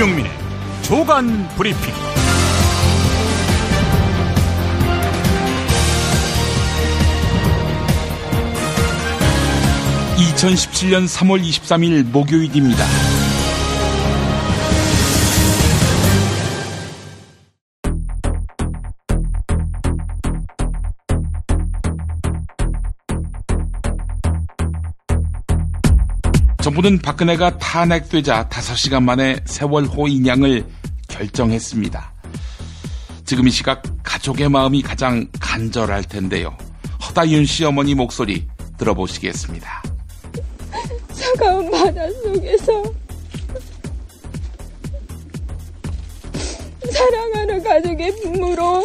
김용민의 조간 브리핑. 2017년 3월 23일 목요일입니다. 정부는 박근혜가 탄핵되자 5시간 만에 세월호 인양을 결정했습니다. 지금 이 시각 가족의 마음이 가장 간절할 텐데요. 허다윤 씨 어머니 목소리 들어보시겠습니다. 차가운 바닷속에서 사랑하는 가족의 부모로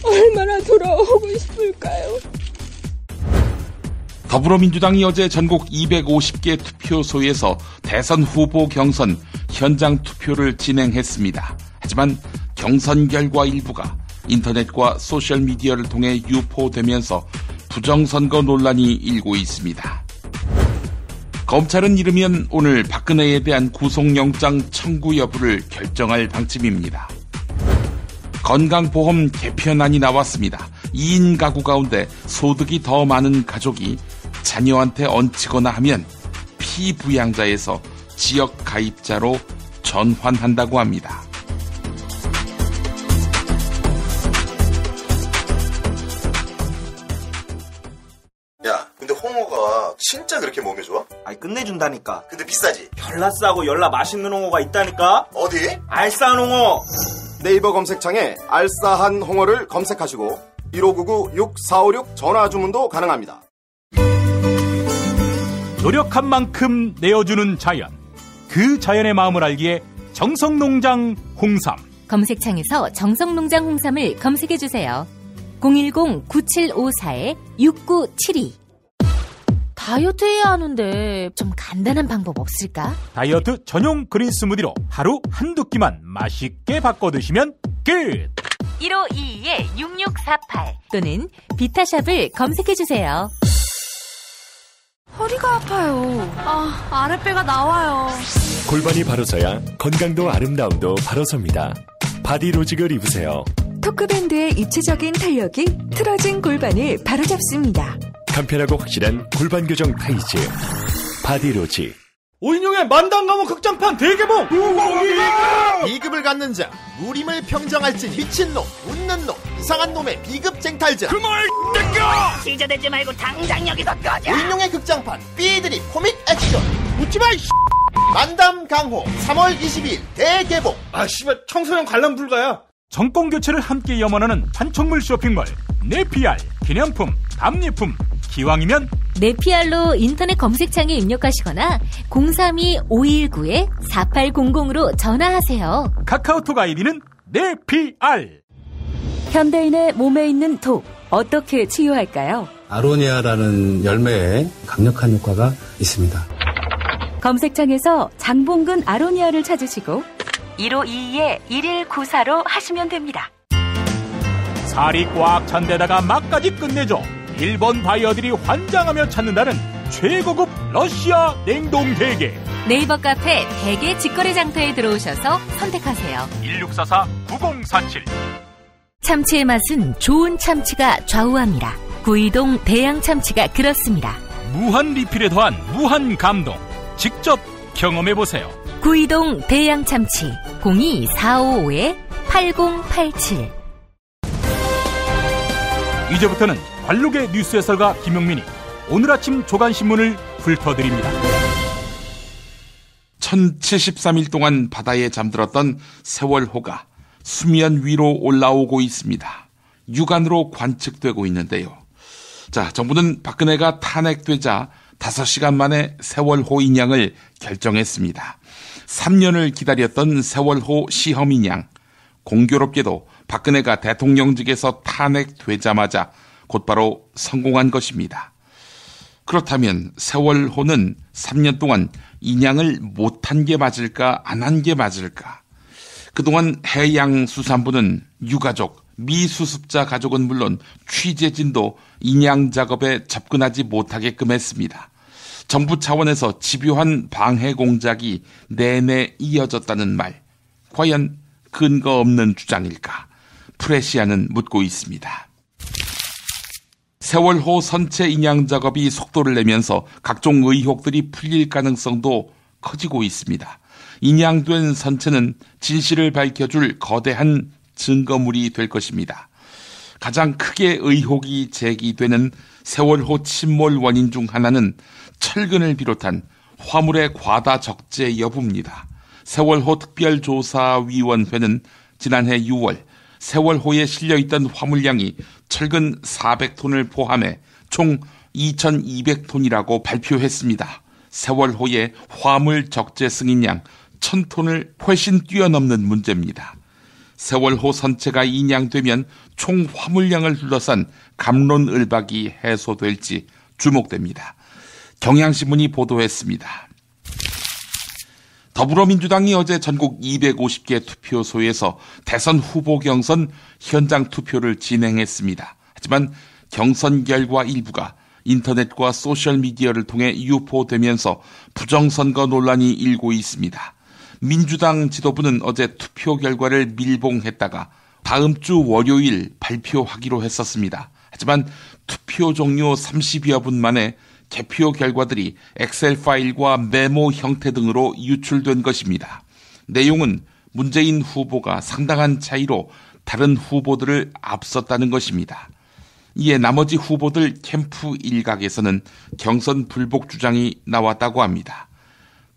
얼마나 돌아오고 싶을까요? 더불어민주당이 어제 전국 250개 투표소에서 대선 후보 경선 현장 투표를 진행했습니다. 하지만 경선 결과 일부가 인터넷과 소셜미디어를 통해 유포되면서 부정선거 논란이 일고 있습니다. 검찰은 이르면 오늘 박근혜에 대한 구속영장 청구 여부를 결정할 방침입니다. 건강보험 개편안이 나왔습니다. 2인 가구 가운데 소득이 더 많은 가족이 자녀한테 얹히거나 하면 피부양자에서 지역 가입자로 전환한다고 합니다. 야, 근데 홍어가 진짜 그렇게 몸에 좋아? 아니 끝내준다니까. 근데 비싸지? 별나 싸고 열나 맛있는 홍어가 있다니까. 어디? 알싸한 홍어. 네이버 검색창에 알싸한 홍어를 검색하시고 1599-6456 전화 주문도 가능합니다. 노력한 만큼 내어주는 자연, 그 자연의 마음을 알기에 정성농장 홍삼. 검색창에서 정성농장 홍삼을 검색해주세요. 010-9754-6972. 다이어트 해야 하는데 좀 간단한 방법 없을까? 다이어트 전용 그린 스무디로 하루 한두 끼만 맛있게 바꿔 드시면 끝! 1522-6648 또는 비타샵을 검색해주세요. 허리가 아파요. 아랫배가 나와요. 골반이 바로서야 건강도 아름다움도 바로섭니다. 바디로직을 입으세요. 토크밴드의 입체적인 탄력이 틀어진 골반을 바로잡습니다. 간편하고 확실한 골반 교정 타이즈 바디로직. 오인용의 만당 감옥 극장판 대개봉. 비급을 갖는 자, 무림을 평정할진 미친놈, 웃는 놈, 이상한 놈의 비급 쟁탈자. 그 말 땡겨! 시저대지 말고 당장 여기서 꺼져. 오인용의 극장판 삐들이 코믹 액션. 웃지마 이 만담 강호 3월 20일 대개봉. 아 씨발 청소년 관람 불가야. 정권 교체를 함께 염원하는 판촉물 쇼핑몰 네피알. 기념품, 답례품, 기왕이면 네피알로 인터넷 검색창에 입력하시거나 032-519-4800으로 전화하세요. 카카오톡 아이디는 네피알. 현대인의 몸에 있는 독, 어떻게 치유할까요? 아로니아라는 열매에 강력한 효과가 있습니다. 검색창에서 장봉근 아로니아를 찾으시고 1522-1194로 하시면 됩니다. 살이 꽉 찬 데다가 막까지 끝내줘. 일본 바이어들이 환장하며 찾는다는 최고급 러시아 냉동 대게. 네이버 카페 대게 직거래 장터에 들어오셔서 선택하세요. 1644-9047. 참치의 맛은 좋은 참치가 좌우합니다. 구이동 대양 참치가 그렇습니다. 무한 리필에 더한 무한 감동. 직접 경험해보세요. 구이동 대양 참치 02-455-8087. 이제부터는 관록의 뉴스 해설가 김용민이 오늘 아침 조간신문을 훑어드립니다. 1073일 동안 바다에 잠들었던 세월호가 수면 위로 올라오고 있습니다. 육안으로 관측되고 있는데요. 자, 정부는 박근혜가 탄핵되자 5시간 만에 세월호 인양을 결정했습니다. 3년을 기다렸던 세월호 시험 인양. 공교롭게도 박근혜가 대통령직에서 탄핵되자마자 곧바로 성공한 것입니다. 그렇다면 세월호는 3년 동안 인양을 못한 게 맞을까 안 한 게 맞을까? 그동안 해양수산부는 유가족, 미수습자 가족은 물론 취재진도 인양 작업에 접근하지 못하게끔 했습니다. 정부 차원에서 집요한 방해 공작이 내내 이어졌다는 말, 과연 근거 없는 주장일까? 프레시아는 묻고 있습니다. 세월호 선체 인양 작업이 속도를 내면서 각종 의혹들이 풀릴 가능성도 커지고 있습니다. 인양된 선체는 진실을 밝혀줄 거대한 증거물이 될 것입니다. 가장 크게 의혹이 제기되는 세월호 침몰 원인 중 하나는 철근을 비롯한 화물의 과다 적재 여부입니다. 세월호 특별조사위원회는 지난해 6월 세월호에 실려있던 화물량이 철근 400톤을 포함해 총 2,200톤이라고 발표했습니다. 세월호의 화물 적재 승인량 1,000톤을 훨씬 뛰어넘는 문제입니다. 세월호 선체가 인양되면 총 화물량을 둘러싼 갑론을박이 해소될지 주목됩니다. 경향신문이 보도했습니다. 더불어민주당이 어제 전국 250개 투표소에서 대선 후보 경선 현장 투표를 진행했습니다. 하지만 경선 결과 일부가 인터넷과 소셜미디어를 통해 유포되면서 부정선거 논란이 일고 있습니다. 민주당 지도부는 어제 투표 결과를 밀봉했다가 다음 주 월요일 발표하기로 했었습니다. 하지만 투표 종료 30여 분 만에 개표 결과들이 엑셀 파일과 메모 형태 등으로 유출된 것입니다. 내용은 문재인 후보가 상당한 차이로 다른 후보들을 앞섰다는 것입니다. 이에 나머지 후보들 캠프 일각에서는 경선 불복 주장이 나왔다고 합니다.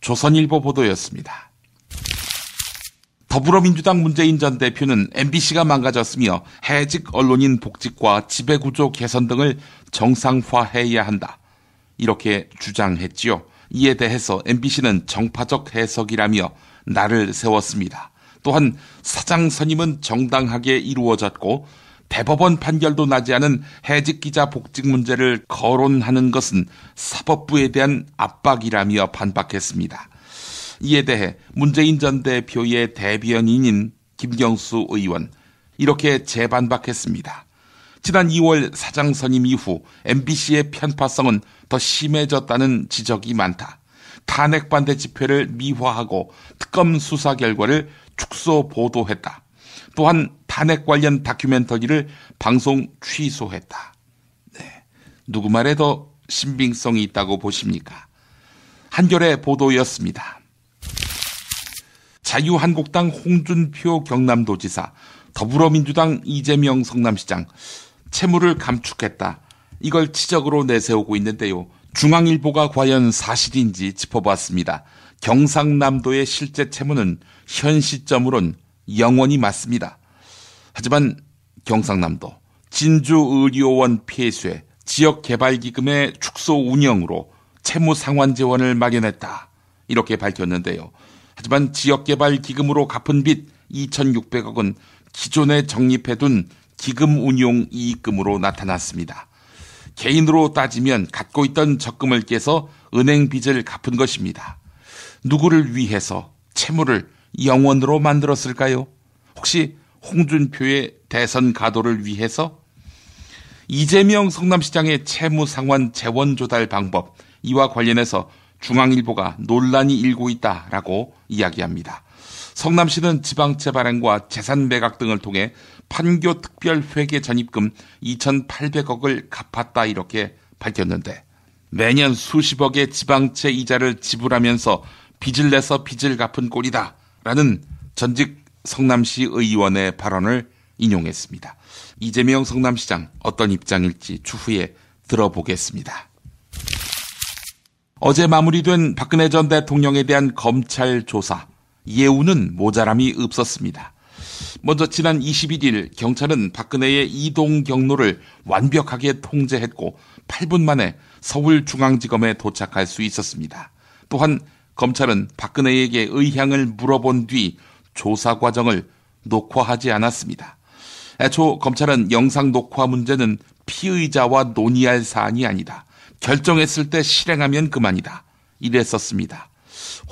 조선일보 보도였습니다. 더불어민주당 문재인 전 대표는 MBC가 망가졌으며 해직 언론인 복직과 지배구조 개선 등을 정상화해야 한다, 이렇게 주장했지요. 이에 대해서 MBC는 정파적 해석이라며 날을 세웠습니다. 또한 사장 선임은 정당하게 이루어졌고 대법원 판결도 나지 않은 해직 기자 복직 문제를 거론하는 것은 사법부에 대한 압박이라며 반박했습니다. 이에 대해 문재인 전 대표의 대변인인 김경수 의원, 이렇게 재반박했습니다. 지난 2월 사장 선임 이후 MBC의 편파성은 더 심해졌다는 지적이 많다. 탄핵 반대 집회를 미화하고 특검 수사 결과를 축소 보도했다. 또한 탄핵 관련 다큐멘터리를 방송 취소했다. 네, 누구 말에 더 신빙성이 있다고 보십니까? 한겨레 보도였습니다. 자유한국당 홍준표 경남도지사, 더불어민주당 이재명 성남시장, 채무를 감축했다, 이걸 지적으로 내세우고 있는데요. 중앙일보가 과연 사실인지 짚어봤습니다. 경상남도의 실제 채무는 현 시점으로는 0원이 맞습니다. 하지만 경상남도 진주의료원 폐쇄 지역개발기금의 축소 운영으로 채무 상환 재원을 마련했다, 이렇게 밝혔는데요. 하지만 지역개발기금으로 갚은 빚 2,600억은 기존에 적립해둔 기금 운용 이익금으로 나타났습니다. 개인으로 따지면 갖고 있던 적금을 깨서 은행 빚을 갚은 것입니다. 누구를 위해서 채무를 0원으로 만들었을까요? 혹시 홍준표의 대선 가도를 위해서? 이재명 성남시장의 채무 상환 재원 조달 방법, 이와 관련해서 중앙일보가 논란이 일고 있다라고 이야기합니다. 성남시는 지방채 발행과 재산 매각 등을 통해 판교 특별회계 전입금 2,800억을 갚았다, 이렇게 밝혔는데 매년 수십억의 지방채 이자를 지불하면서 빚을 내서 빚을 갚은 꼴이다 라는 전직 성남시 의원의 발언을 인용했습니다. 이재명 성남시장 어떤 입장일지 추후에 들어보겠습니다. 어제 마무리된 박근혜 전 대통령에 대한 검찰 조사, 예우는 모자람이 없었습니다. 먼저 지난 21일 경찰은 박근혜의 이동 경로를 완벽하게 통제했고 8분 만에 서울중앙지검에 도착할 수 있었습니다. 또한 검찰은 박근혜에게 의향을 물어본 뒤 조사 과정을 녹화하지 않았습니다. 애초 검찰은 영상 녹화 문제는 피의자와 논의할 사안이 아니다, 결정했을 때 실행하면 그만이다, 이랬었습니다.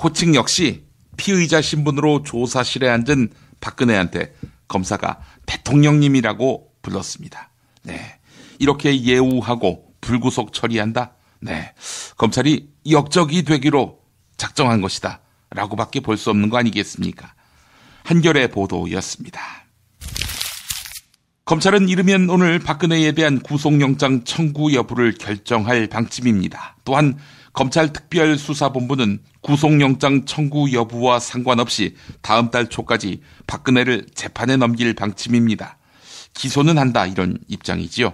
호칭 역시 피의자 신분으로 조사실에 앉은 박근혜한테 검사가 대통령님이라고 불렀습니다. 네, 이렇게 예우하고 불구속 처리한다? 네, 검찰이 역적이 되기로 작정한 것이다 라고밖에 볼 수 없는 거 아니겠습니까? 한겨레 보도였습니다. 검찰은 이르면 오늘 박근혜에 대한 구속영장 청구 여부를 결정할 방침입니다. 또한 검찰특별수사본부는 구속영장 청구 여부와 상관없이 다음 달 초까지 박근혜를 재판에 넘길 방침입니다. 기소는 한다 이런 입장이지요.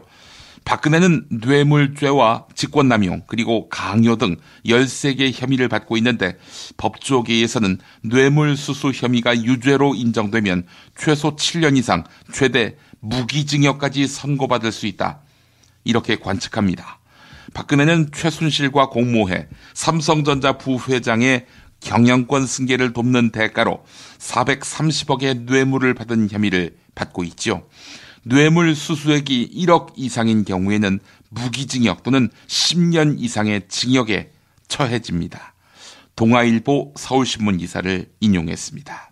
박근혜는 뇌물죄와 직권남용 그리고 강요 등 13개 혐의를 받고 있는데 법조계에서는 뇌물수수 혐의가 유죄로 인정되면 최소 7년 이상 최대 무기징역까지 선고받을 수 있다. 이렇게 관측합니다. 박근혜는 최순실과 공모해 삼성전자 부회장의 경영권 승계를 돕는 대가로 430억의 뇌물을 받은 혐의를 받고 있죠. 뇌물 수수액이 1억 이상인 경우에는 무기징역 또는 10년 이상의 징역에 처해집니다. 동아일보 서울신문 기사를 인용했습니다.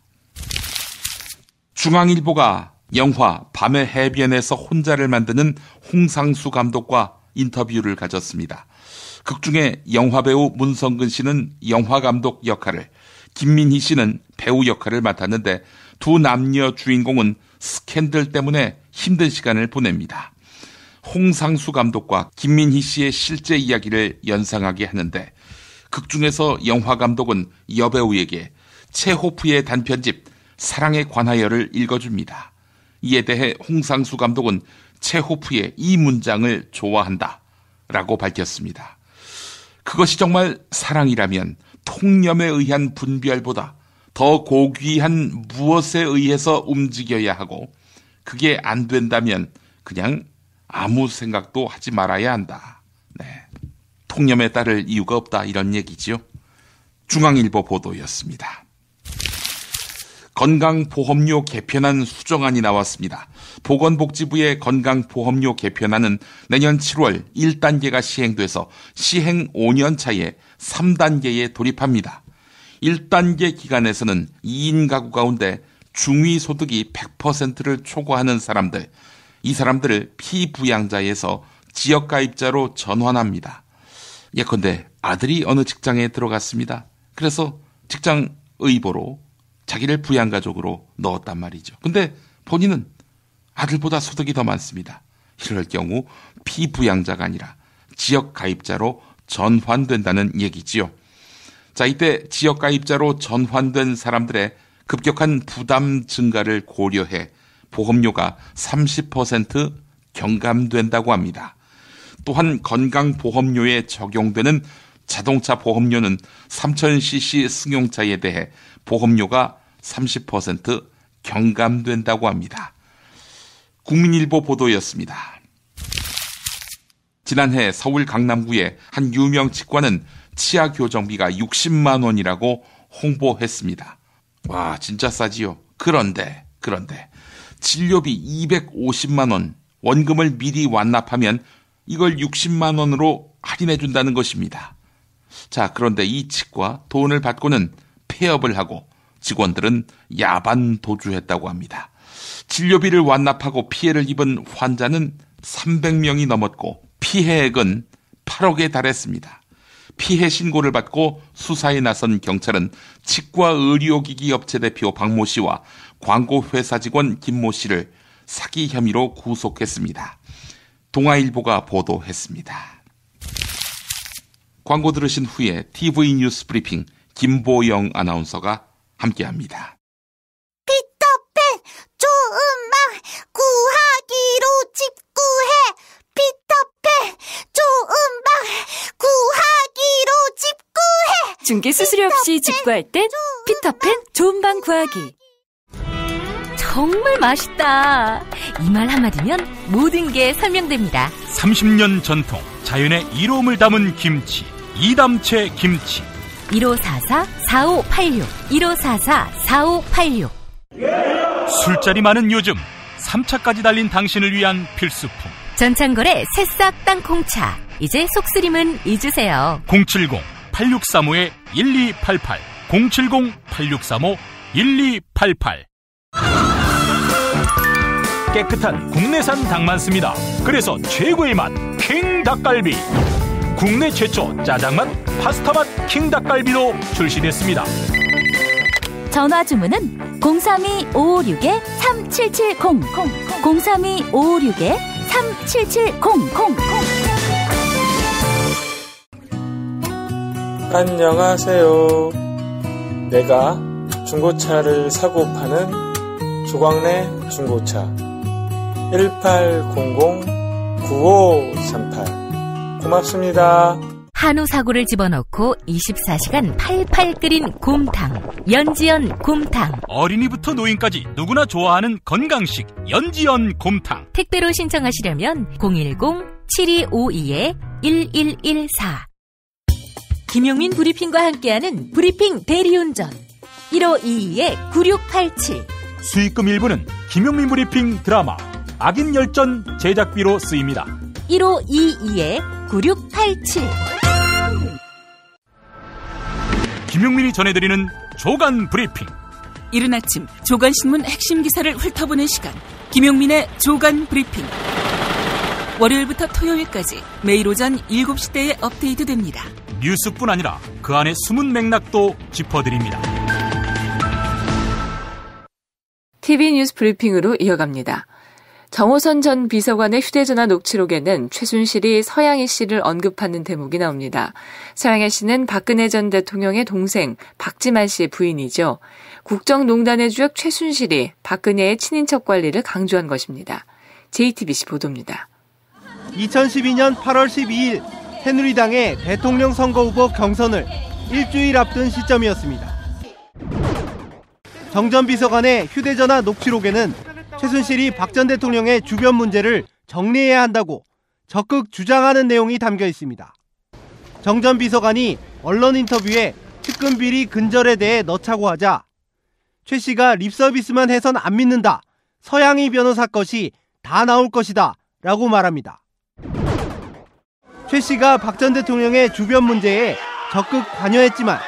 중앙일보가 영화 밤의 해변에서 혼자를 만드는 홍상수 감독과 인터뷰를 가졌습니다. 극중에 영화배우 문성근 씨는 영화감독 역할을, 김민희 씨는 배우 역할을 맡았는데 두 남녀 주인공은 스캔들 때문에 힘든 시간을 보냅니다. 홍상수 감독과 김민희 씨의 실제 이야기를 연상하게 하는데 극중에서 영화감독은 여배우에게 체호프의 단편집 사랑에 관하여를 읽어줍니다. 이에 대해 홍상수 감독은 체호프의 이 문장을 좋아한다 라고 밝혔습니다. 그것이 정말 사랑이라면 통념에 의한 분별보다 더 고귀한 무엇에 의해서 움직여야 하고 그게 안 된다면 그냥 아무 생각도 하지 말아야 한다. 네. 통념에 따를 이유가 없다 이런 얘기지요. 중앙일보 보도였습니다. 건강보험료 개편안 수정안이 나왔습니다. 보건복지부의 건강보험료 개편안은 내년 7월 1단계가 시행돼서 시행 5년 차에 3단계에 돌입합니다. 1단계 기간에서는 2인 가구 가운데 중위소득이 100%를 초과하는 사람들, 이 사람들을 피부양자에서 지역가입자로 전환합니다. 예컨대 아들이 어느 직장에 들어갔습니다. 그래서 직장 의보로 자기를 부양가족으로 넣었단 말이죠. 근데 본인은 아들보다 소득이 더 많습니다. 이럴 경우 피부양자가 아니라 지역가입자로 전환된다는 얘기지요. 자, 이때 지역가입자로 전환된 사람들의 급격한 부담 증가를 고려해 보험료가 30% 경감된다고 합니다. 또한 건강보험료에 적용되는 자동차 보험료는 3000cc 승용차에 대해 보험료가 30% 경감된다고 합니다. 국민일보 보도였습니다. 지난해 서울 강남구의 한 유명 치과는 치아 교정비가 60만 원이라고 홍보했습니다. 와, 진짜 싸지요. 그런데 진료비 250만 원, 원금을 미리 완납하면 이걸 60만 원으로 할인해 준다는 것입니다. 자, 그런데 이 치과 돈을 받고는 폐업을 하고 직원들은 야반 도주했다고 합니다. 진료비를 완납하고 피해를 입은 환자는 300명이 넘었고 피해액은 8억에 달했습니다. 피해 신고를 받고 수사에 나선 경찰은 치과 의료기기 업체 대표 박모 씨와 광고회사 직원 김모 씨를 사기 혐의로 구속했습니다. 동아일보가 보도했습니다. 광고 들으신 후에 TV 뉴스 브리핑 김보영 아나운서가 함께합니다. 피터팬 좋은 방 구하기로 집구해. 피터팬 좋은 방 구하기로 집구해. 중개 수수료 없이 집구할 땐 피터팬 좋은 방 구하기. 정말 맛있다. 이 말 한마디면 모든 게 설명됩니다. 30년 전통 자연의 이로움을 담은 김치, 이담채 김치. 1544-4586 1544-4586. 술자리 많은 요즘 3차까지 달린 당신을 위한 필수품 전창걸의 새싹 땅콩차. 이제 속쓰림은 잊으세요. 070-8635-1288 070-8635-1288. 깨끗한 국내산 닭만 씁니다. 그래서 최고의 맛 킹 닭갈비. 국내 최초 짜장맛, 파스타맛 킹닭갈비도 출시됐습니다. 전화 주문은 032-556-3770 032-556-3770. 안녕하세요. 내가 중고차를 사고 파는 조광래 중고차 1800-9538 고맙습니다. 한우 사고를 집어넣고 24시간 팔팔 끓인 곰탕, 연지연 곰탕. 어린이부터 노인까지 누구나 좋아하는 건강식 연지연 곰탕. 택배로 신청하시려면 010-7252-1114. 김용민 브리핑과 함께하는 브리핑 대리운전 1522-9687. 수익금 일부는 김용민 브리핑 드라마 악인 열전 제작비로 쓰입니다. 1522-9687. 김용민이 전해드리는 조간 브리핑. 이른 아침 조간신문 핵심 기사를 훑어보는 시간, 김용민의 조간 브리핑. 월요일부터 토요일까지 매일 오전 7시대에 업데이트됩니다. 뉴스뿐 아니라 그 안에 숨은 맥락도 짚어드립니다. TV 뉴스 브리핑으로 이어갑니다. 정호선 전 비서관의 휴대전화 녹취록에는 최순실이 서양희 씨를 언급하는 대목이 나옵니다. 서양희 씨는 박근혜 전 대통령의 동생 박지만 씨의 부인이죠. 국정농단의 주역 최순실이 박근혜의 친인척 관리를 강조한 것입니다. JTBC 보도입니다. 2012년 8월 12일 새누리당의 대통령 선거 후보 경선을 일주일 앞둔 시점이었습니다. 정 전 비서관의 휴대전화 녹취록에는 최순실이 박 전 대통령의 주변 문제를 정리해야 한다고 적극 주장하는 내용이 담겨 있습니다. 정 전 비서관이 언론 인터뷰에 측근 비리 근절에 대해 넣자고 하자 최 씨가 립서비스만 해선 안 믿는다. 서양희 변호사 것이 다 나올 것이다. 라고 말합니다. 최 씨가 박 전 대통령의 주변 문제에 적극 관여했지만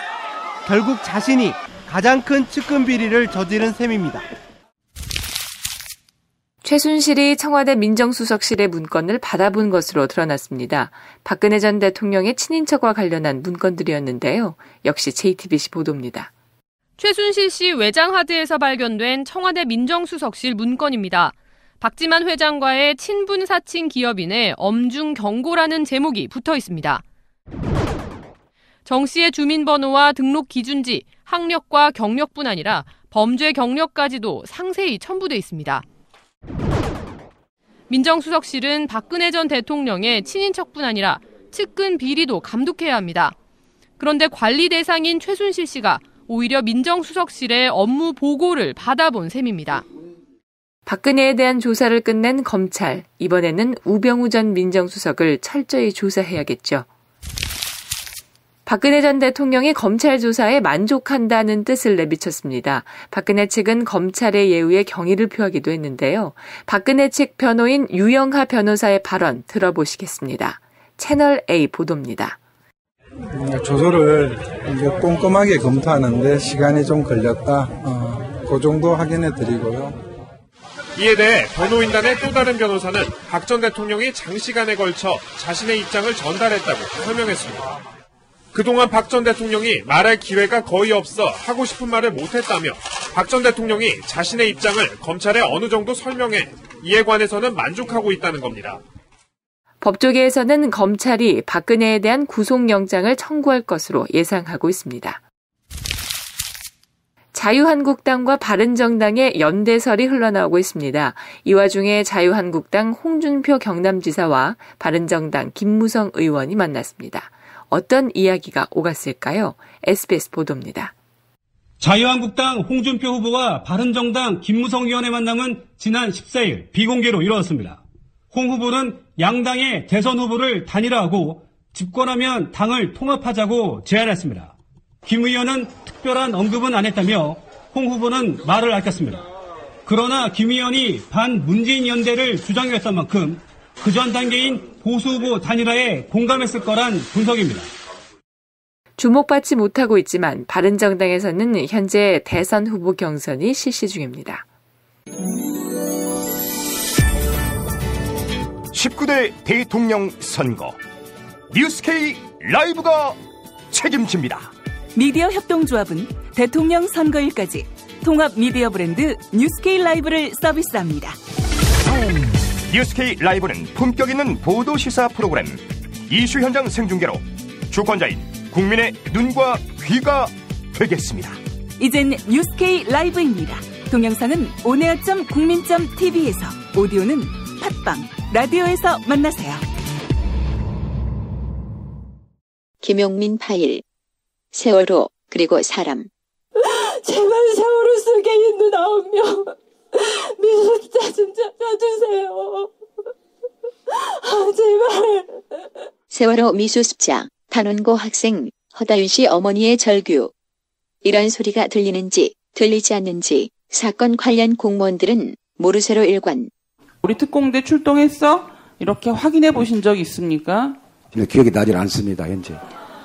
결국 자신이 가장 큰 측근 비리를 저지른 셈입니다. 최순실이 청와대 민정수석실의 문건을 받아본 것으로 드러났습니다. 박근혜 전 대통령의 친인척과 관련한 문건들이었는데요. 역시 JTBC 보도입니다. 최순실 씨 외장 하드에서 발견된 청와대 민정수석실 문건입니다. 박지만 회장과의 친분 사칭 기업인의 엄중 경고라는 제목이 붙어 있습니다. 정 씨의 주민번호와 등록 기준지, 학력과 경력뿐 아니라 범죄 경력까지도 상세히 첨부돼 있습니다. 민정수석실은 박근혜 전 대통령의 친인척뿐 아니라 측근 비리도 감독해야 합니다. 그런데 관리 대상인 최순실 씨가 오히려 민정수석실의 업무 보고를 받아본 셈입니다. 박근혜에 대한 조사를 끝낸 검찰, 이번에는 우병우 전 민정수석을 철저히 조사해야겠죠. 박근혜 전 대통령이 검찰 조사에 만족한다는 뜻을 내비쳤습니다. 박근혜 측은 검찰의 예우에 경의를 표하기도 했는데요. 박근혜 측 변호인 유영하 변호사의 발언 들어보시겠습니다. 채널A 보도입니다. 조서를 이제 꼼꼼하게 검토하는데 시간이 좀 걸렸다. 그 정도 확인해 드리고요. 이에 대해 변호인단의 또 다른 변호사는 박 전 대통령이 장시간에 걸쳐 자신의 입장을 전달했다고 설명했습니다. 그동안 박 전 대통령이 말할 기회가 거의 없어 하고 싶은 말을 못했다며 박 전 대통령이 자신의 입장을 검찰에 어느 정도 설명해 이에 관해서는 만족하고 있다는 겁니다. 법조계에서는 검찰이 박근혜에 대한 구속영장을 청구할 것으로 예상하고 있습니다. 자유한국당과 바른정당의 연대설이 흘러나오고 있습니다. 이 와중에 자유한국당 홍준표 경남지사와 바른정당 김무성 의원이 만났습니다. 어떤 이야기가 오갔을까요? SBS 보도입니다. 자유한국당 홍준표 후보와 바른정당 김무성 의원의 만남은 지난 14일 비공개로 이루어졌습니다. 홍 후보는 양당의 대선 후보를 단일화하고 집권하면 당을 통합하자고 제안했습니다. 김 의원은 특별한 언급은 안 했다며 홍 후보는 말을 아꼈습니다. 그러나 김 의원이 반문재인 연대를 주장했던 만큼 그 전 단계인 보수 후보 단일화에 공감했을 거란 분석입니다. 주목받지 못하고 있지만 바른정당에서는 현재 대선 후보 경선이 실시 중입니다. 19대 대통령 선거. 뉴스K 라이브가 책임집니다. 미디어 협동조합은 대통령 선거일까지 통합 미디어 브랜드 뉴스K 라이브를 서비스합니다. 뉴스K 라이브는 품격 있는 보도 시사 프로그램, 이슈 현장 생중계로 주권자인 국민의 눈과 귀가 되겠습니다. 이젠 뉴스K 라이브입니다. 동영상은 온에어.국민.tv에서, 오디오는 팟빵, 라디오에서 만나세요. 김용민 파일, 세월호, 그리고 사람. 제발 세월호 속에 있는 9명 미수습자 좀 찾아주세요. 제발. 세월호 미수습자, 단원고 학생 허다윤 씨 어머니의 절규. 이런 소리가 들리는지 들리지 않는지 사건 관련 공무원들은 모르쇠로 일관. 우리 특공대 출동했어? 이렇게 확인해 보신 적 있습니까? 기억이 나질 않습니다, 현재.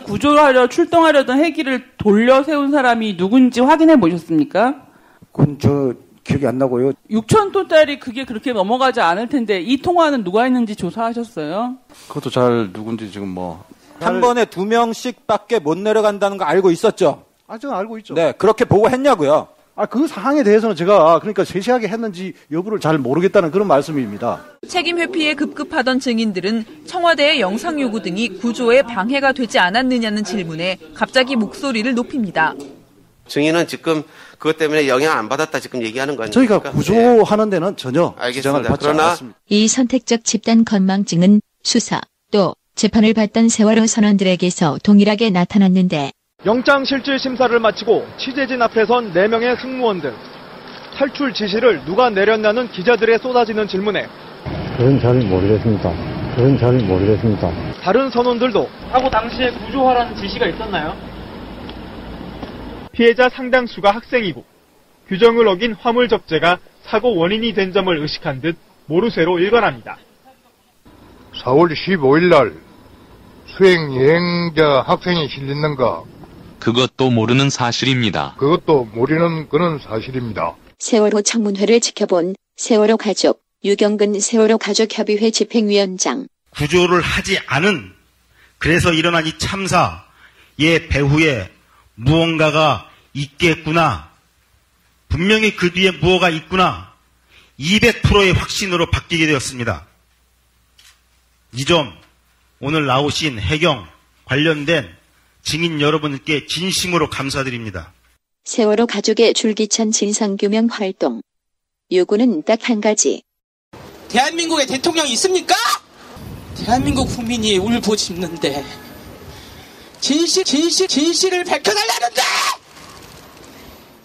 구조하려 출동하려던 헬기를 돌려 세운 사람이 누군지 확인해 보셨습니까? 그건 저 기억이 안 나고요. 6,000톤짜리 그게 그렇게 넘어가지 않을 텐데 이 통화는 누가 했는지 조사하셨어요? 그것도 잘 누군지 지금 뭐. 한 번에 2명씩밖에 못 내려간다는 거 알고 있었죠? 저는 알고 있죠. 네, 그렇게 보고했냐고요? 그 사항에 대해서는 제가 그러니까 세세하게 했는지 여부를 잘 모르겠다는 그런 말씀입니다. 책임 회피에 급급하던 증인들은 청와대의 영상 요구 등이 구조에 방해가 되지 않았느냐는 질문에 갑자기 목소리를 높입니다. 증인은 지금 그것 때문에 영향 안 받았다 지금 얘기하는 거 아닙니까? 저희가 구조하는 데는 전혀 지장을 받지 않았습니다. 이 선택적 집단 건망증은 수사 또 재판을 받던 세월호 선원들에게서 동일하게 나타났는데, 영장실질심사를 마치고 취재진 앞에 선 4명의 승무원들. 탈출 지시를 누가 내렸냐는 기자들의 쏟아지는 질문에 그건 잘 모르겠습니다. 다른 선원들도 사고 당시에 구조하라는 지시가 있었나요? 피해자 상당수가 학생이고 규정을 어긴 화물 접재가 사고 원인이 된 점을 의식한 듯 모르쇠로 일관합니다. 4월 15일 날 수행 여행자 학생이 실렸는가? 그것도 모르는 사실입니다. 그것도 모르는 그는 사실입니다. 세월호 청문회를 지켜본 세월호 가족 유경근 세월호 가족협의회 집행위원장. 구조를 하지 않은, 그래서 일어난 이 참사의 배후에 무언가가 있겠구나, 분명히 그 뒤에 무엇가 있구나, 200%의 확신으로 바뀌게 되었습니다. 이 점 오늘 나오신 해경 관련된 증인 여러분께 진심으로 감사드립니다. 세월호 가족의 줄기찬 진상규명 활동. 요구는 딱 한 가지. 대한민국에 대통령이 있습니까? 대한민국 국민이 울보 짚는데 진실을 밝혀달라는데!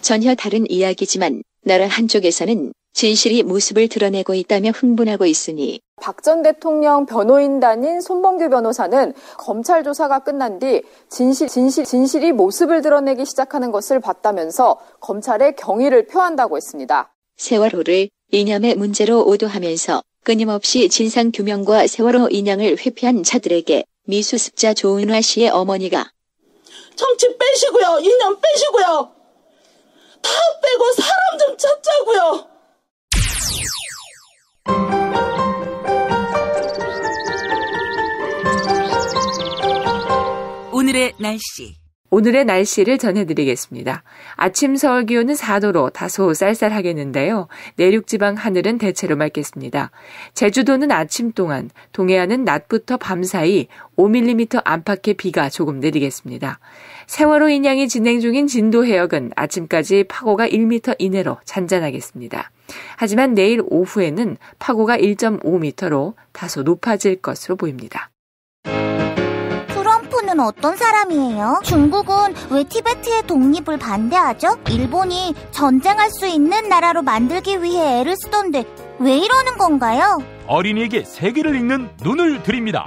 전혀 다른 이야기지만 나라 한쪽에서는 진실이 모습을 드러내고 있다며 흥분하고 있으니, 박 전 대통령 변호인단인 손범규 변호사는 검찰 조사가 끝난 뒤 진실이 모습을 드러내기 시작하는 것을 봤다면서 검찰에 경의를 표한다고 했습니다. 세월호를 이념의 문제로 오도하면서 끊임없이 진상규명과 세월호 인양을 회피한 자들에게 미수습자 조은화 씨의 어머니가 정치 빼시고요, 이념 빼시고요, 다 빼고 사람 좀 찾자고요. 오늘의 날씨. 오늘의 날씨를 전해드리겠습니다. 아침 서울 기온은 4도로 다소 쌀쌀하겠는데요. 내륙 지방 하늘은 대체로 맑겠습니다. 제주도는 아침 동안, 동해안은 낮부터 밤 사이 5mm 안팎의 비가 조금 내리겠습니다. 세월호 인양이 진행 중인 진도 해역은 아침까지 파고가 1m 이내로 잔잔하겠습니다. 하지만 내일 오후에는 파고가 1.5m로 다소 높아질 것으로 보입니다. 트럼프는 어떤 사람이에요? 중국은 왜 티베트의 독립을 반대하죠? 일본이 전쟁할 수 있는 나라로 만들기 위해 애를 쓰던데 왜 이러는 건가요? 어린이에게 세계를 읽는 눈을 드립니다.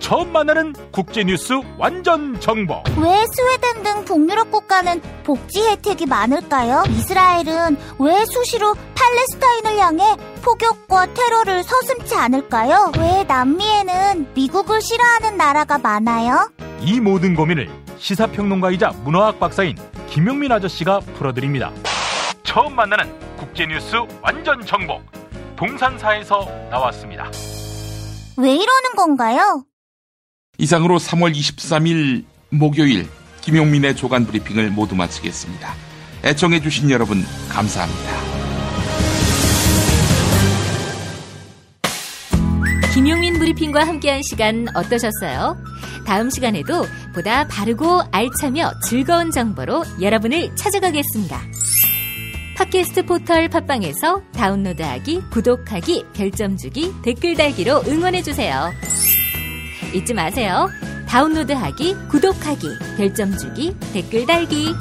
처음 만나는 국제뉴스 완전 정보. 왜 스웨덴 등 북유럽 국가는 복지 혜택이 많을까요? 이스라엘은 왜 수시로 팔레스타인을 향해 폭격과 테러를 서슴지 않을까요? 왜 남미에는 미국을 싫어하는 나라가 많아요? 이 모든 고민을 시사평론가이자 문화학 박사인 김용민 아저씨가 풀어드립니다. 처음 만나는 국제뉴스 완전 정보. 동산사에서 나왔습니다. 왜 이러는 건가요? 이상으로 3월 23일 목요일 김용민의 조간 브리핑을 모두 마치겠습니다. 애청해주신 여러분 감사합니다. 김용민 브리핑과 함께한 시간 어떠셨어요? 다음 시간에도 보다 바르고 알차며 즐거운 정보로 여러분을 찾아가겠습니다. 팟캐스트 포털 팟빵에서 다운로드하기, 구독하기, 별점 주기, 댓글 달기로 응원해주세요. 잊지 마세요. 다운로드하기, 구독하기, 별점 주기, 댓글 달기.